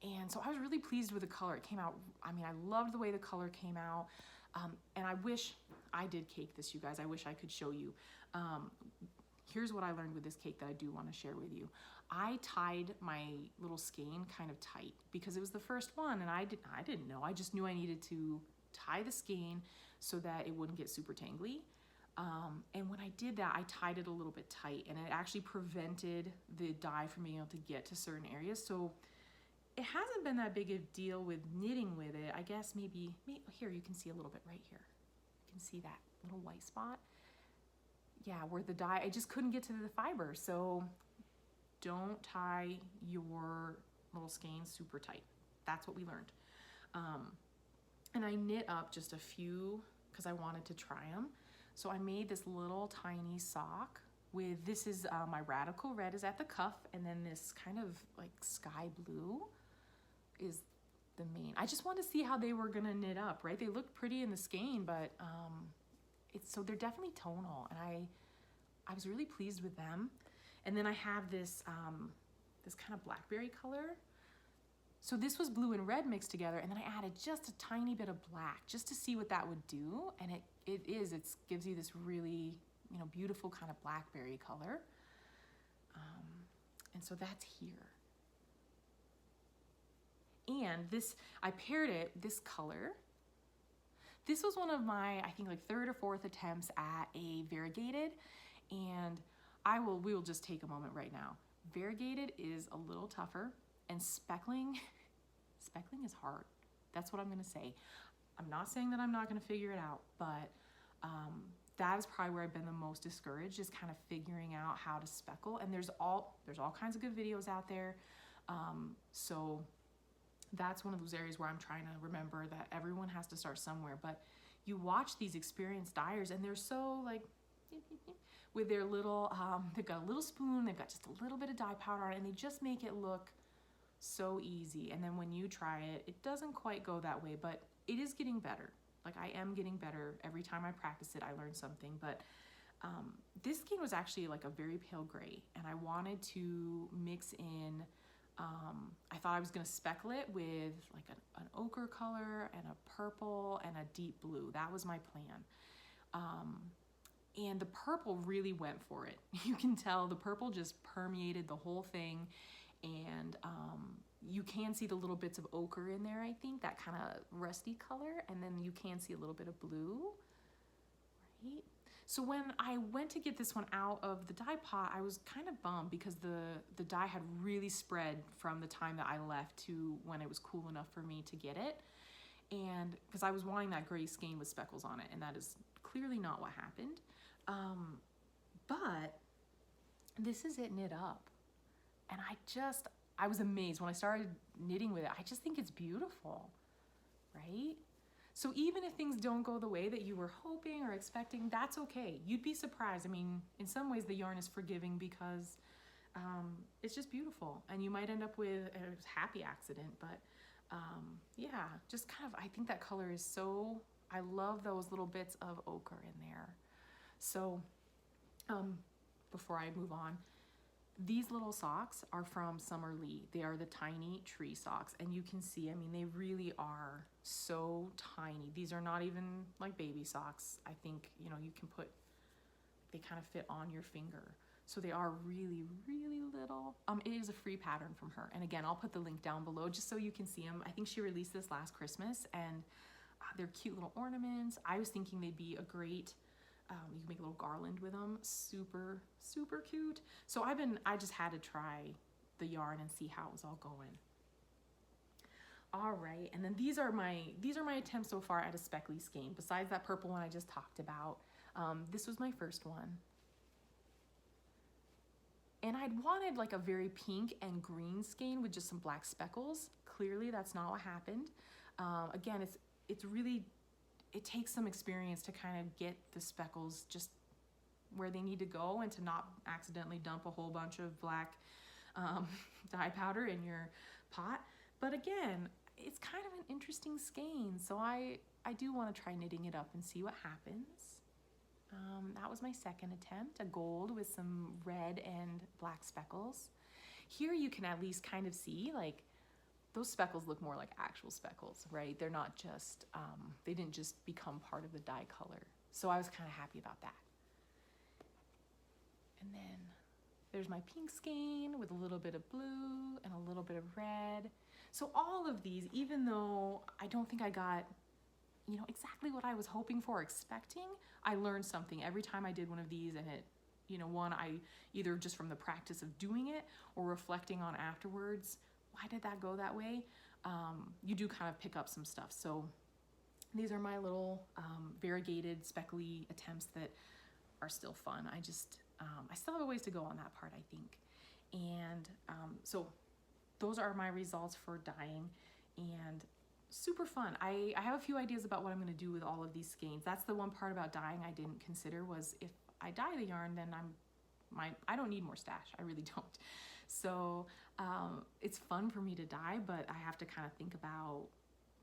And so I was really pleased with the color. It came out, I mean, I loved the way the color came out. And I wish I did cake this, you guys. I wish I could show you. Here's what I learned with this cake that I do want to share with you. I tied my little skein kind of tight because it was the first one, and I didn't know. I just knew I needed to tie the skein so that it wouldn't get super tangly. And when I did that, I tied it a little bit tight, and it actually prevented the dye from being able to get to certain areas. So it hasn't been that big a deal with knitting with it. I guess maybe here, you can see a little bit right here. You can see that little white spot. Yeah, where the dye, I just couldn't get to the fiber. So don't tie your little skeins super tight. That's what we learned. And I knit up just a few because I wanted to try them. So I made this little tiny sock with, this is my radical red is at the cuff, and then this kind of like sky blue is the main. I just wanted to see how they were gonna knit up, right? They looked pretty in the skein, but so they're definitely tonal, and I was really pleased with them. And then I have this this kind of blackberry color. So this was blue and red mixed together, and then I added just a tiny bit of black just to see what that would do. And it gives you this really, you know, beautiful kind of blackberry color. And so that's here. And this, I paired it, this color. This was one of my, I think, like third or fourth attempts at a variegated, and we will just take a moment right now. Variegated is a little tougher, and speckling is hard. That's what I'm gonna say. I'm not saying that I'm not gonna figure it out, but that is probably where I've been the most discouraged, is kind of figuring out how to speckle. And there's all kinds of good videos out there. So that's one of those areas where I'm trying to remember that everyone has to start somewhere. But you watch these experienced dyers and they're so like, with their little, they've got a little spoon, they've got just a little bit of dye powder on it, and they just make it look so easy. And then when you try it, it doesn't quite go that way, but it is getting better. Like I am getting better. Every time I practice it, I learn something. But this skein was actually like a very pale gray, and I wanted to mix in, I thought I was going to speckle it with like an ochre color and a purple and a deep blue. That was my plan. And the purple really went for it. You can tell the purple just permeated the whole thing. And you can see the little bits of ochre in there, I think, that kind of rusty color. And then you can see a little bit of blue, right? So when I went to get this one out of the dye pot, I was kind of bummed because the dye had really spread from the time that I left to when it was cool enough for me to get it. And because I was wanting that gray skein with speckles on it, and that is clearly not what happened. But this is it knit up. And I was amazed when I started knitting with it. I just think it's beautiful, right? So even if things don't go the way that you were hoping or expecting, that's okay. You'd be surprised. I mean, in some ways the yarn is forgiving because it's just beautiful. And you might end up with a happy accident, but yeah, just kind of, I think that color is so, I love those little bits of ochre in there. So before I move on, these little socks are from Summer Lee. They are the tiny tree socks, and you can see, I mean, they really are so tiny. These are not even like baby socks. I think, you know, you can put, they kind of fit on your finger. So they are really, really little. It is a free pattern from her. And again, I'll put the link down below just so you can see them. I think she released this last Christmas, and they're cute little ornaments. I was thinking they'd be a great, you can make a little garland with them. Super, super cute. So I just had to try the yarn and see how it was all going. All right, and then these are my attempts so far at a speckly skein. Besides that purple one I just talked about, this was my first one. And I'd wanted like a very pink and green skein with just some black speckles. Clearly that's not what happened. Again, it's really, it takes some experience to kind of get the speckles just where they need to go and to not accidentally dump a whole bunch of black dye powder in your pot. But again, it's kind of an interesting skein. So I do want to try knitting it up and see what happens. That was my second attempt, a gold with some red and black speckles. Here you can at least kind of see like those speckles look more like actual speckles, right? They're not just, they didn't just become part of the dye color. So I was kind of happy about that. And then there's my pink skein with a little bit of blue and a little bit of red. So all of these, even though I don't think I got, you know, exactly what I was hoping for, expecting, I learned something every time I did one of these. And it, you know, one, I either just from the practice of doing it or reflecting on afterwards, why did that go that way? You do kind of pick up some stuff. So these are my little variegated speckly attempts that are still fun. I still have a ways to go on that part, I think. And so those are my results for dyeing, and super fun. I have a few ideas about what I'm going to do with all of these skeins. That's the one part about dyeing I didn't consider, was if I dye the yarn, then I don't need more stash. I really don't. So it's fun for me to dye, but I have to kind of think about,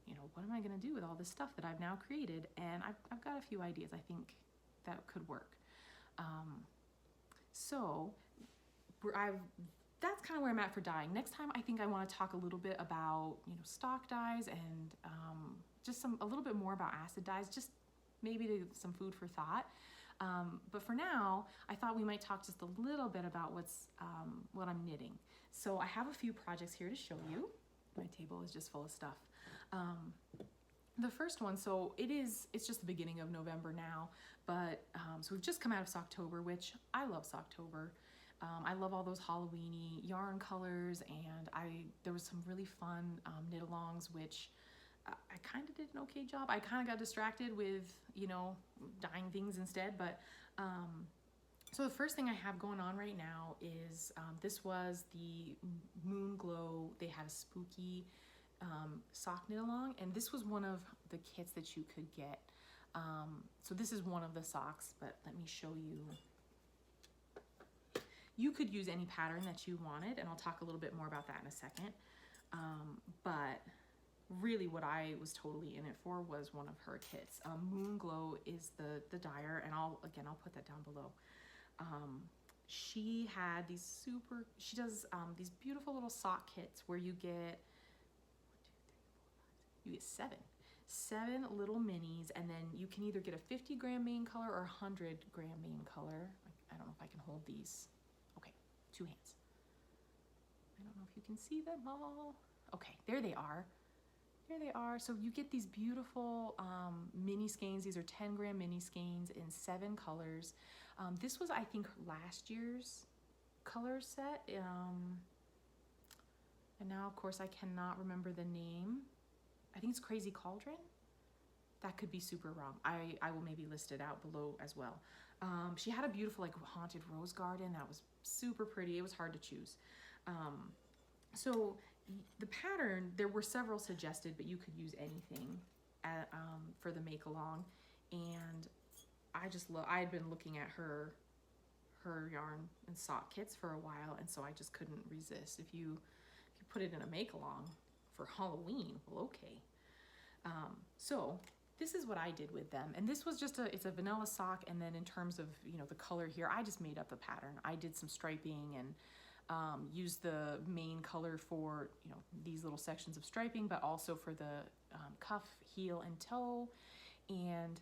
you know, what am I going to do with all this stuff that I've now created? And I've got a few ideas I think that could work. So that's kind of where I'm at for dyeing. Next time, I think I want to talk a little bit about, you know, stock dyes and just a little bit more about acid dyes, just maybe some food for thought. But for now, I thought we might talk just a little bit about what I'm knitting. So I have a few projects here to show you. My table is just full of stuff. The first one, so it's just the beginning of November now, but so we've just come out of Socktober, which I love Socktober. I love all those Halloween-y yarn colors, and there was some really fun knit-alongs, which I kind of did an okay job. I kind of got distracted with, you know, dyeing things instead, but so the first thing I have going on right now is this was the Moon Glow. They had a spooky sock knit along, and this was one of the kits that you could get. So this is one of the socks, but let me show you. You could use any pattern that you wanted, and I'll talk a little bit more about that in a second. But really what I was totally in it for was one of her kits. Moon Glow is the dyer, and I'll put that down below. She had these she does these beautiful little sock kits where you get seven little minis, and then you can either get a 50-gram main color or a 100-gram main color. I don't know if I can hold these. Okay, 2 hands. I don't know if you can see them all. Okay, there they are. There they are. So you get these beautiful mini skeins. These are 10-gram mini skeins in 7 colors. This was, I think, last year's color set. And now, of course, I cannot remember the name. I think it's Crazy Cauldron. That could be super wrong. I will maybe list it out below as well. She had a beautiful like haunted rose garden that was super pretty. It was hard to choose. So the pattern, there were several suggested, but you could use anything for the make along. And I had been looking at her yarn and sock kits for a while, and so I just couldn't resist. If you put it in a make along for Halloween, well, okay. So this is what I did with them, and this was just it's a vanilla sock, and then in terms of the color here, I just made up a pattern. I did some striping and used the main color for these little sections of striping, but also for the cuff, heel, and toe, and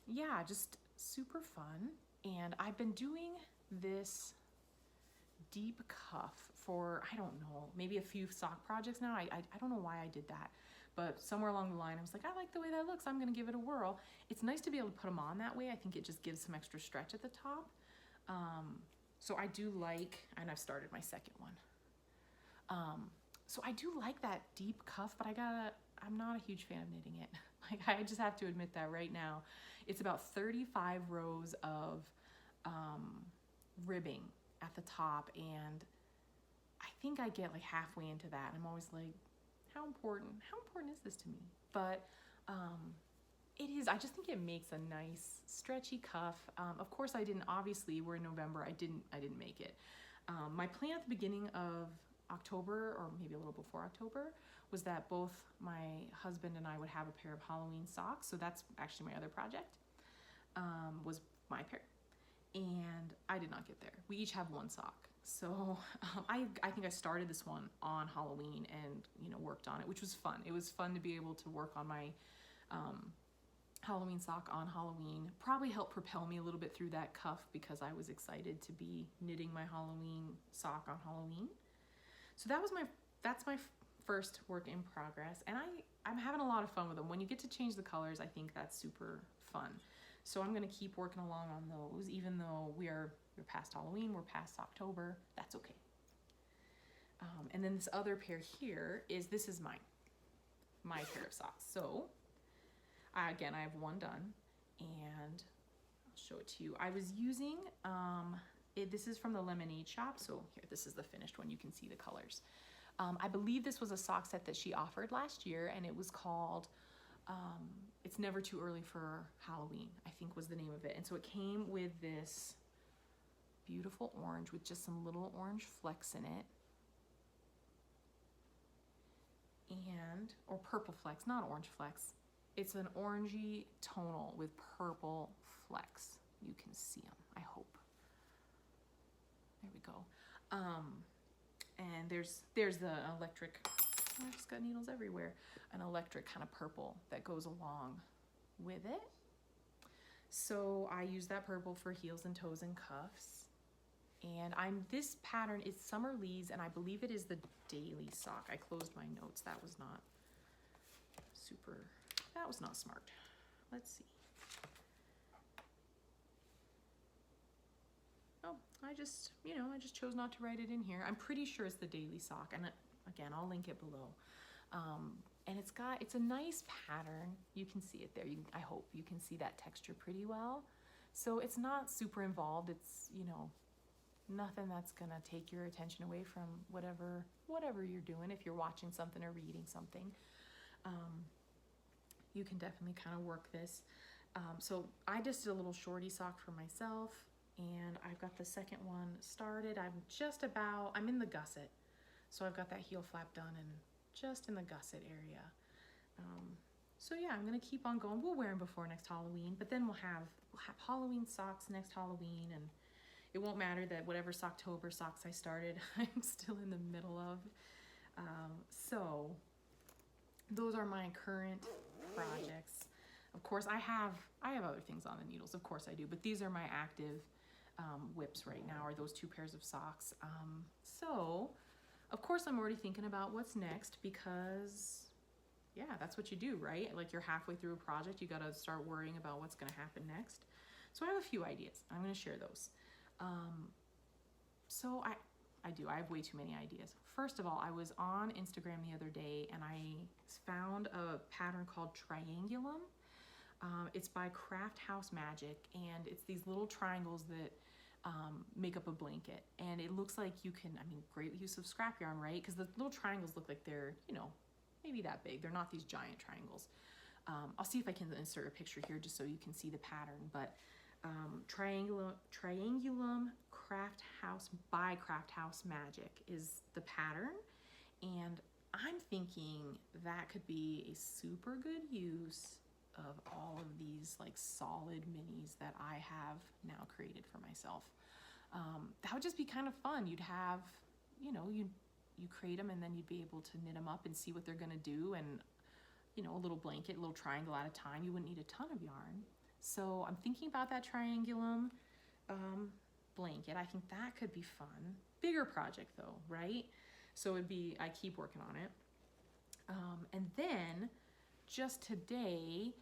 yeah, just super fun. And I've been doing this deep cuff for, I don't know, maybe a few sock projects now. I don't know why I did that, but somewhere along the line I was like, I like the way that looks, I'm gonna give it a whirl. It's nice to be able to put them on that way. I think it just gives some extra stretch at the top. So I do like, and I've started my second one. So I do like that deep cuff, but I'm not a huge fan of knitting it. Like, I just have to admit that right now. It's about 35 rows of ribbing at the top, and I think I get like halfway into that, and I'm always like, how important is this to me? But it is, I just think it makes a nice stretchy cuff. Of course obviously we're in November, I didn't make it. My plan at the beginning of October, or maybe a little before October, was that both my husband and I would have a pair of Halloween socks. So that's actually my other project, was my pair. And I did not get there. We each have one sock. So I think I started this one on Halloween and worked on it, which was fun. It was fun to be able to work on my Halloween sock on Halloween. Probably helped propel me a little bit through that cuff because I was excited to be knitting my Halloween sock on Halloween. So that's my first work in progress, and I'm having a lot of fun with them. When you get to change the colors, I think that's super fun. So I'm gonna keep working along on those, even though we're past Halloween, we're past October. That's okay. And then this other pair here this is my pair of socks. So again, I have one done, and I'll show it to you. I was using this is from the Lemonade Shop. So here, this is the finished one. You can see the colors. I believe this was a sock set that she offered last year, and it was called It's Never Too Early for Halloween, I think was the name of it. And so it came with this beautiful orange with just some little orange flecks in it. Or purple flecks, not orange flecks. It's an orangey tonal with purple flecks. You can see them, I hope. There we go. And there's the electric, I just got needles everywhere, an electric kind of purple that goes along with it. So I use that purple for heels and toes and cuffs. And this pattern is Summer Leaves, and I believe it is the daily sock. I closed my notes. That was not smart. Let's see. Oh, I just chose not to write it in here. I'm pretty sure it's the daily sock, and again, I'll link it below. And it's a nice pattern. You can see it there. I hope you can see that texture pretty well. So it's not super involved. It's, Nothing that's gonna take your attention away from whatever you're doing. If you're watching something or reading something, you can definitely kind of work this. So I just did a little shorty sock for myself, and I've got the second one started. I'm in the gusset. So I've got that heel flap done and just in the gusset area. So yeah, I'm gonna keep on going. We'll wear them before next Halloween, but then we'll have Halloween socks next Halloween, and it won't matter that whatever Socktober socks I started, I'm still in the middle of. So those are my current projects. Of course, I have other things on the needles. Of course I do, but these are my active whips right now, are those 2 pairs of socks. So of course I'm already thinking about what's next, because yeah, that's what you do, right? Like, you're halfway through a project, you gotta start worrying about what's gonna happen next. So I have a few ideas. I'm gonna share those. So I have way too many ideas. First of all, I was on Instagram the other day and I found a pattern called Triangulum. It's by Craft House Magic, and it's these little triangles that make up a blanket. And it looks like you can, great use of scrap yarn, right? Because the little triangles look like they're, maybe that big. They're not these giant triangles. I'll see if I can insert a picture here just so you can see the pattern. But Triangulum Craft House by Craft House Magic is the pattern. And I'm thinking that could be a super good use of all of these like solid minis that I have now created for myself. That would just be kind of fun. You'd have, you create them and then you'd be able to knit them up and see what they're gonna do, and a little blanket, a little triangle at a time. You wouldn't need a ton of yarn. So I'm thinking about that Triangulum blanket. I think that could be fun. Bigger project though, right? So I keep working on it. And then just today,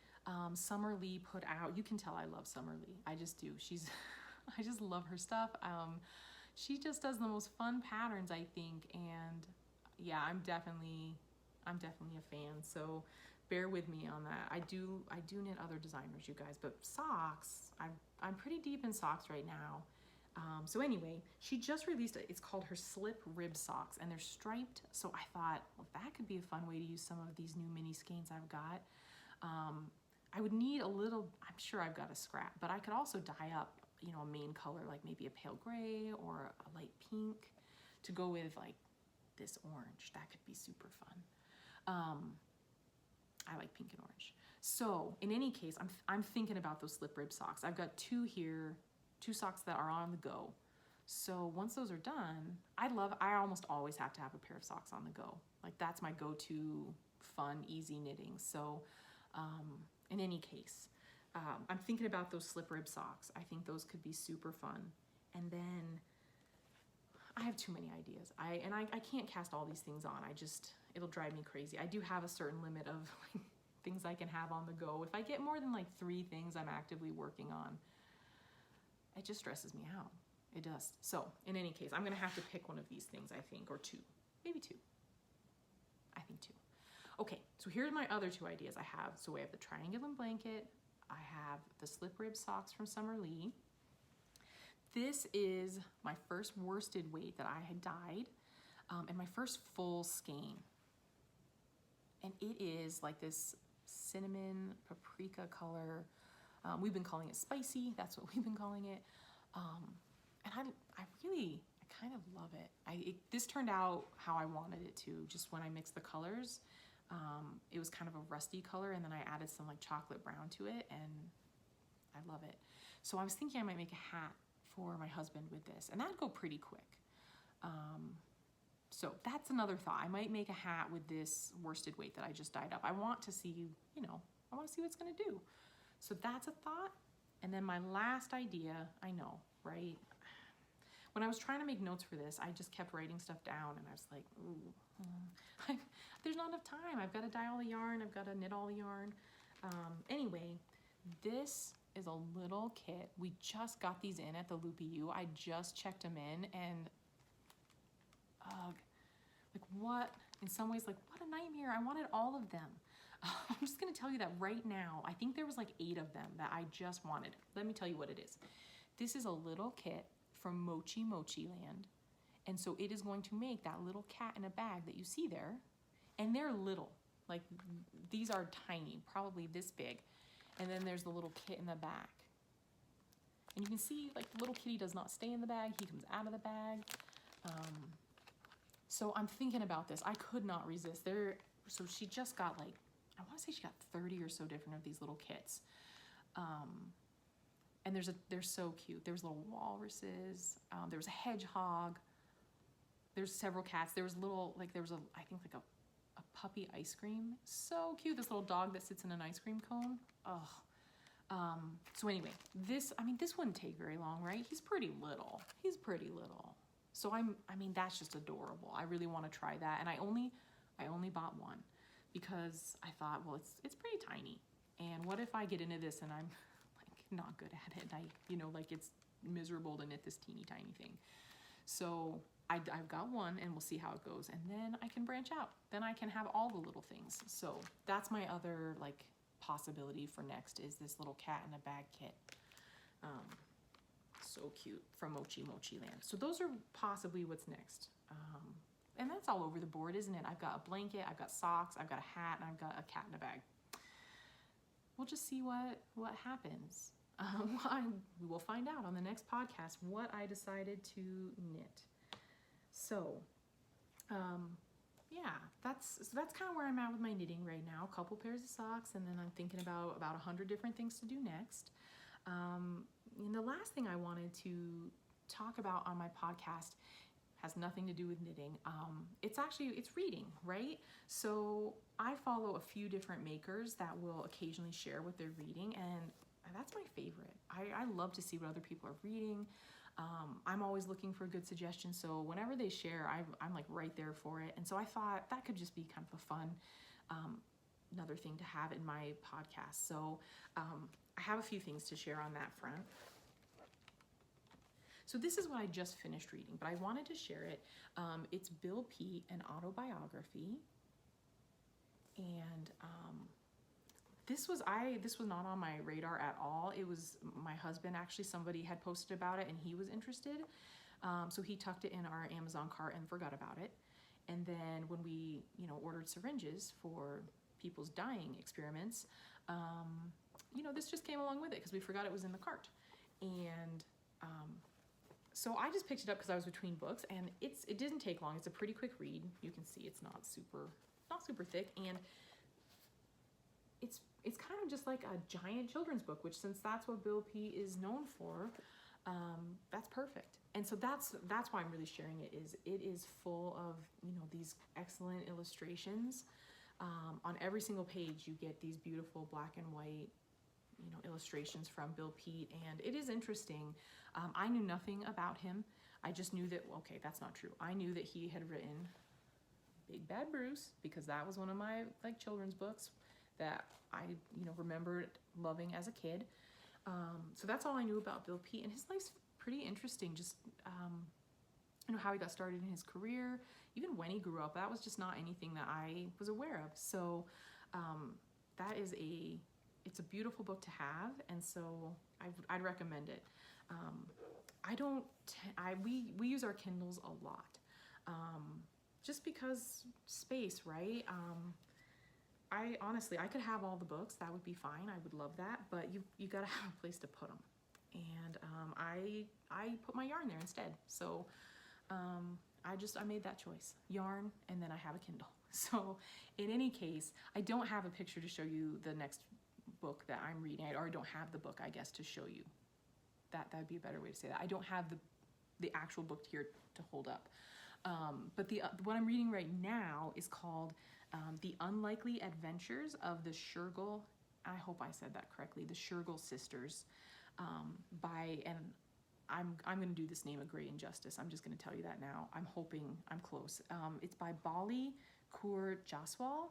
Summer Lee put out, you can tell I love Summer Lee. I just do. I just love her stuff. She just does the most fun patterns, I think. And yeah, I'm definitely a fan. So bear with me on that. I do knit other designers, you guys, but socks, I'm pretty deep in socks right now. So anyway, she just released it's called her Slip Rib Socks, and they're striped. So I thought, well, that could be a fun way to use some of these new mini skeins I've got. I would need a little, I'm sure I've got a scrap, but I could also dye up, a main color, like maybe a pale gray or a light pink to go with like this orange. That could be super fun. I like pink and orange. So in any case, I'm thinking about those slip rib socks. I've got 2 here, 2 socks that are on the go. So once those are done, I almost always have to have a pair of socks on the go. Like, that's my go-to fun, easy knitting. So in any case, I'm thinking about those slip rib socks. I think those could be super fun. And then I have too many ideas. I can't cast all these things on. It'll drive me crazy. I do have a certain limit of like, things I can have on the go. If I get more than like 3 things I'm actively working on, it just stresses me out. It does. So in any case, I'm gonna have to pick one of these things, I think, or 2, maybe 2. I think 2. Okay, so here's my other 2 ideas I have. So I have the Triangulum blanket. I have the slip rib socks from Summer Lee. This is my first worsted weight that I had dyed, and my first full skein. And it is like this cinnamon paprika color. We've been calling it spicy. That's what we've been calling it. And I kind of love it. This turned out how I wanted it to, just when I mixed the colors. It was kind of a rusty color, and then I added some like chocolate brown to it, and I love it. So I was thinking I might make a hat for my husband with this, and that'd go pretty quick. So that's another thought. I might make a hat with this worsted weight that I just dyed up. I want to see, I want to see what it's gonna do. So that's a thought. And then my last idea, I know, right? When I was trying to make notes for this, I just kept writing stuff down, and I was like, ooh, there's not enough time. I've got to dye all the yarn. I've got to knit all the yarn. Anyway, this is a little kit. We just got these in at the Loopy U. I just checked them in, and like, what, in some ways, like, what a nightmare. I wanted all of them. I'm just gonna tell you that right now. I think there was like 8 of them that I just wanted. Let me tell you what it is. This is a little kit from Mochi Mochi Land. And so it is going to make that little cat in a bag that you see there. And they're little. Like, these are tiny, probably this big. And then there's the little kit in the back. And you can see, like, the little kitty does not stay in the bag. He comes out of the bag. So I'm thinking about this. I could not resist. So she just got, like, I want to say she got 30 or so different of these little kits. And they're so cute. There's little walruses. There was a hedgehog. There's several cats. There was I think like a puppy ice cream. So cute. This little dog that sits in an ice cream cone. Oh. So anyway, this wouldn't take very long, right? He's pretty little. So that's just adorable. I really want to try that. And I only bought one because I thought, well, it's pretty tiny. And what if I get into this and I'm like not good at it? It's miserable to knit this teeny tiny thing. So I've got one, and we'll see how it goes. And then I can branch out. Then I can have all the little things. So that's my other possibility for next is this little cat in a bag kit. So cute, from Mochi Mochi Land. So those are possibly what's next. And that's all over the board, isn't it? I've got a blanket, I've got socks, I've got a hat, and I've got a cat in a bag. We'll just see what happens. We will find out on the next podcast what I decided to knit. So, that's kind of where I'm at with my knitting right now. A couple pairs of socks, and then I'm thinking about 100 different things to do next. And the last thing I wanted to talk about on my podcast has nothing to do with knitting. It's reading, right? So I follow a few different makers that will occasionally share what they're reading, and that's my favorite. I love to see what other people are reading. I'm always looking for good suggestions, so whenever they share, I'm like right there for it. And so I thought that could just be kind of a fun another thing to have in my podcast. So I have a few things to share on that front. So this is what I just finished reading, but I wanted to share it. It's Bill Peet, an autobiography, and this was not on my radar at all. It was my husband, actually. Somebody had posted about it and he was interested. So he tucked it in our Amazon cart and forgot about it. And then when we, ordered syringes for people's dyeing experiments, this just came along with it because we forgot it was in the cart. And so I just picked it up because I was between books, and it didn't take long. It's a pretty quick read. You can see it's not super thick, and it's kind of just like a giant children's book, which, since that's what Bill Peet is known for, that's perfect. And so that's why I'm really sharing it. It is full of these excellent illustrations. On every single page you get these beautiful black and white illustrations from Bill Peet, and it is interesting. I knew nothing about him. I just knew that, that's not true. I knew that he had written Big Bad Bruce because that was one of my children's books that I remembered loving as a kid. So that's all I knew about Bill Peet, and his life's pretty interesting. Just how he got started in his career, even when he grew up. That was just not anything that I was aware of. So it's a beautiful book to have, and so I'd recommend it. We use our Kindles a lot, just because space, right? I honestly could have all the books. That would be fine. I would love that, but you gotta have a place to put them. And I put my yarn there instead. So I made that choice, yarn, and then I have a Kindle. So in any case, I don't have a picture to show you the next book that I'm reading. I don't have the book, I guess, to show you. That would be a better way to say that. I don't have the actual book here to hold up. But what I'm reading right now is called The Unlikely Adventures of the Shergill, I hope I said that correctly, the Shergill Sisters, and I'm going to do this name a great injustice. I'm just going to tell you that now. I'm hoping I'm close. It's by Bali Kaur Jaswal.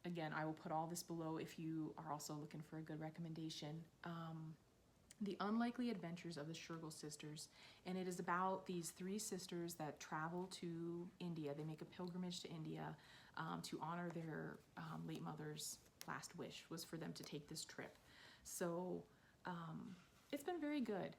Again, I will put all this below if you are also looking for a good recommendation. The Unlikely Adventures of the Shergill Sisters, and it is about these three sisters that travel to India. They make a pilgrimage to India to honor their late mother's last wish was for them to take this trip. So It's been very good.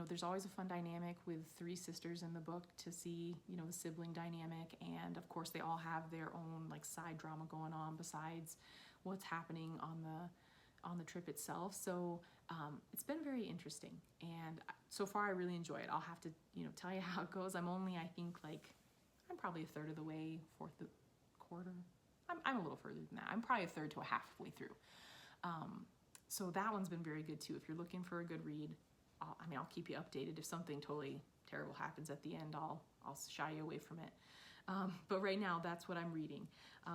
There's always a fun dynamic with three sisters in the book to see, the sibling dynamic. And of course, they all have their own like side drama going on besides what's happening on the trip itself. So it's been very interesting. And so far, I really enjoy it. I'll have to, tell you how it goes. I'm only, I think, I'm probably a third of the way, fourth of quarter. I'm a little further than that. I'm probably a third to a halfway through. So that one's been very good too. If you're looking for a good read, I'll keep you updated. If something totally terrible happens at the end, I'll shy you away from it. But right now, that's what I'm reading.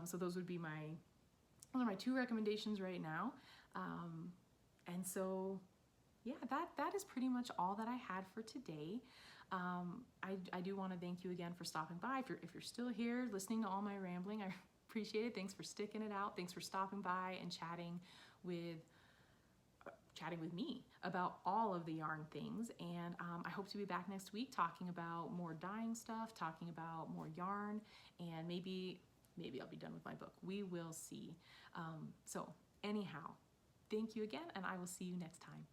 So those would be my 2 recommendations right now. And so, yeah, that is pretty much all that I had for today. I do want to thank you again for stopping by. If you're still here listening to all my rambling, I appreciate it. Thanks for sticking it out. Thanks for stopping by and chatting with me about all of the yarn things. And I hope to be back next week talking about more dyeing stuff, talking about more yarn, and maybe I'll be done with my book. We will see. So anyhow, thank you again, and I will see you next time.